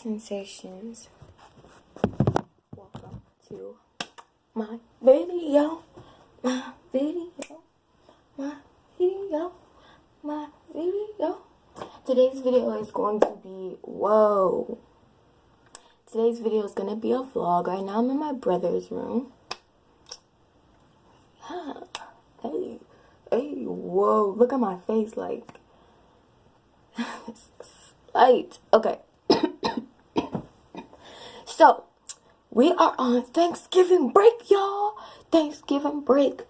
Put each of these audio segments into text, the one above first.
sensations, welcome to my video, my video, my video, my video. Today's video is going to be, today's video is going to be a vlog. Right now I'm in my brother's room. Hey, whoa, look at my face, like, light. Okay. So, we are on Thanksgiving break, y'all. Thanksgiving break.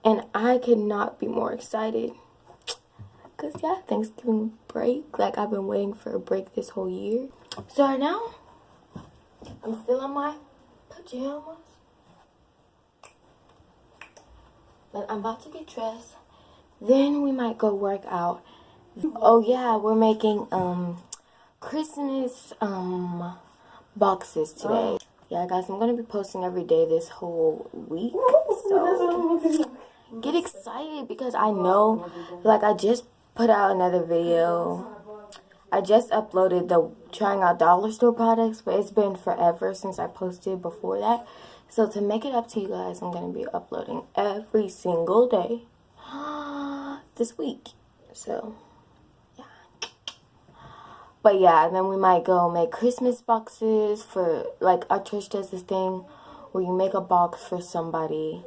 And I could not be more excited. Because, yeah, Thanksgiving break. Like, I've been waiting for a break this whole year. So, right now, I'm still in my pajamas. But I'm about to get dressed. Then we might go work out. Oh, yeah, we're making, Christmas, boxes today. Yeah, guys, I'm gonna be posting every day this whole week, so get excited because I know, like, I just put out another video. I just uploaded the trying out dollar store products, but it's been forever since I posted before that. So to make it up to you guys, I'm gonna be uploading every single day this week. So but yeah, and then we might go make Christmas boxes for, like, our church does this thing where you make a box for somebody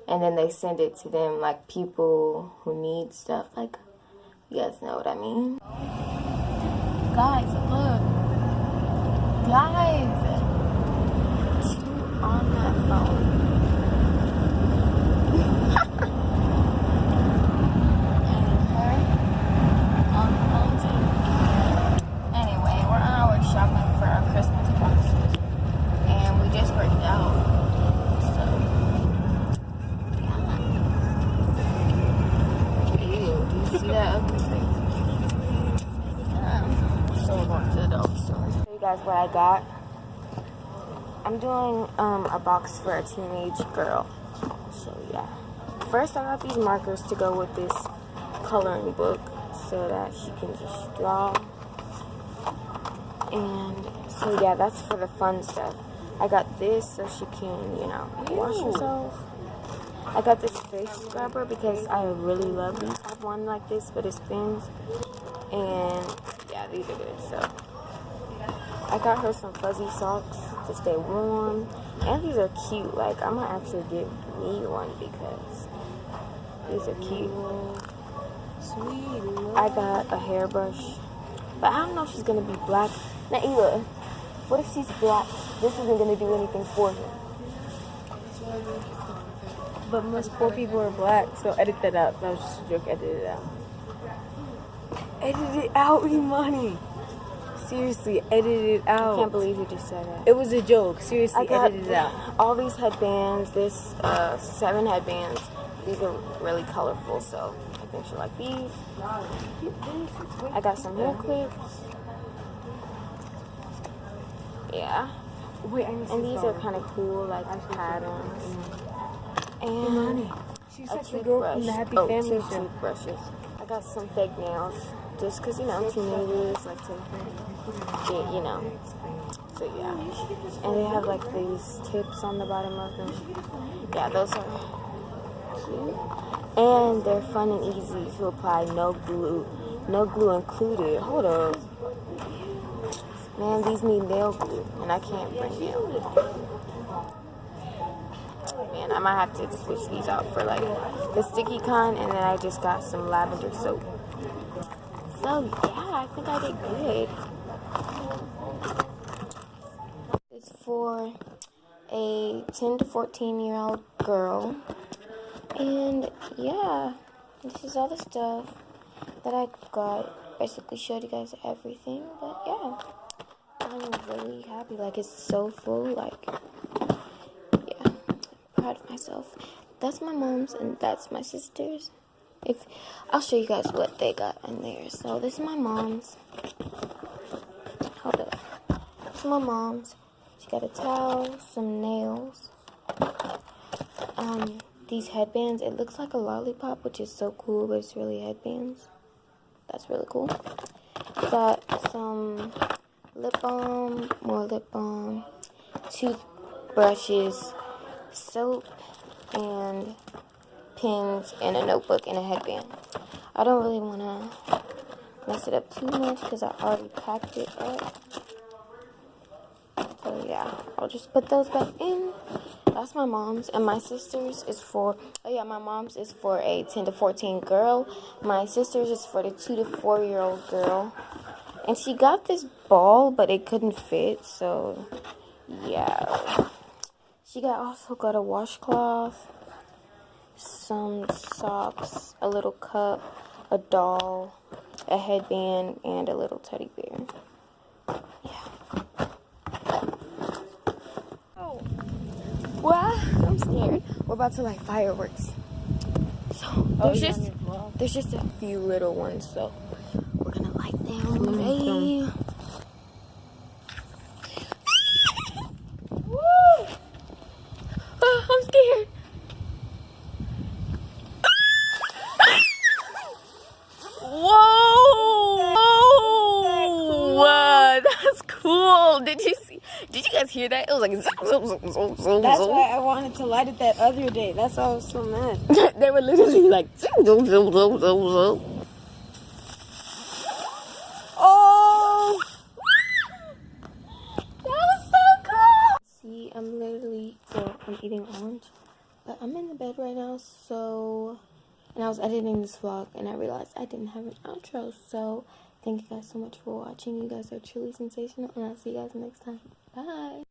and then they send it to them, like, people who need stuff. Like, you guys know what I mean. Guys, look. Guys. Two on that phone. Shopping for our Christmas boxes, and we just worked out, so yeah. Ew, do you see that ugly face? So we're going to the dollar store. Show you guys what I got. I'm doing a box for a teenage girl, so yeah. First, I got these markers to go with this coloring book so that she can just draw. And so yeah, that's for the fun stuff. I got this so she can, you know, wash herself. I got this face scrubber because I really love these. I have one like this, but it spins. And yeah, these are good. So I got her some fuzzy socks to stay warm. And these are cute. Like, I'm gonna actually give me one because these are cute. Sweet. I got a hairbrush. But I don't know if she's gonna be black. Naila, what if she's black? This isn't gonna do anything for her. But most poor people are black, so edit that out. That was just a joke. Edit it out. Edit it out, Imani. Seriously, edit it out. I can't believe you just said that. It was a joke. Seriously, I got edit it out. all these headbands. This 7 headbands. These are really colorful, so I think she'll like these. I got some hair clips. Yeah. Wait, and these are kind of cool, like patterns. And she's a like the girl from the Happy Family two show. toothbrushes. I got some fake nails, just because, you know, teenagers like to get, you know. So yeah. And they have like these tips on the bottom of them. Yeah, those are cute. And they're fun and easy to apply. No glue included. Hold up. Man, these need nail glue, and I can't bring nail glue. Man, I might have to switch these out for, like, the sticky kind, and then I just got some lavender soap. So, yeah, I think I did good. It's for a 10 to 14-year-old girl. And, yeah, this is all the stuff that I got. Basically showed you guys everything, but, yeah. I'm really happy. Like, it's so full. Like, yeah, proud of myself. That's my mom's and that's my sister's. I'll show you guys what they got in there. So this is my mom's. Hold up. This is my mom's. She got a towel, some nails, these headbands. It looks like a lollipop, which is so cool, but it's really headbands. That's really cool. Got some lip balm, more lip balm, toothbrushes, soap, and pens, and a notebook, and a headband. I don't really want to mess it up too much because I already packed it up. So yeah, I'll just put those back in. That's my mom's, and my sister's is for, oh yeah, my mom's is for a 10 to 14 girl. My sister's is for the 2 to 4 year old girl. And she got this ball, but it couldn't fit, so yeah. She also got a washcloth, some socks, a little cup, a doll, a headband, and a little teddy bear. Yeah. Oh. What? I'm scared. We're about to light fireworks. So there's just a few little ones, so we're gonna light them. Hey. Woo! Oh, I'm scared. Whoa! Whoa! That's cool. Did you guys hear that? It was like zoom, zoom, zoom, zoom, zoom. That's why I wanted to light it that other day. That's why I was so mad. They were literally like zoom, zoom, zoom, zoom, zoom, zoom. Oh! That was so cool! See, I'm eating orange. But I'm in the bed right now, so... And I was editing this vlog, and I realized I didn't have an outro. So, thank you guys so much for watching. You guys are truly sensational, and I'll see you guys next time. Bye!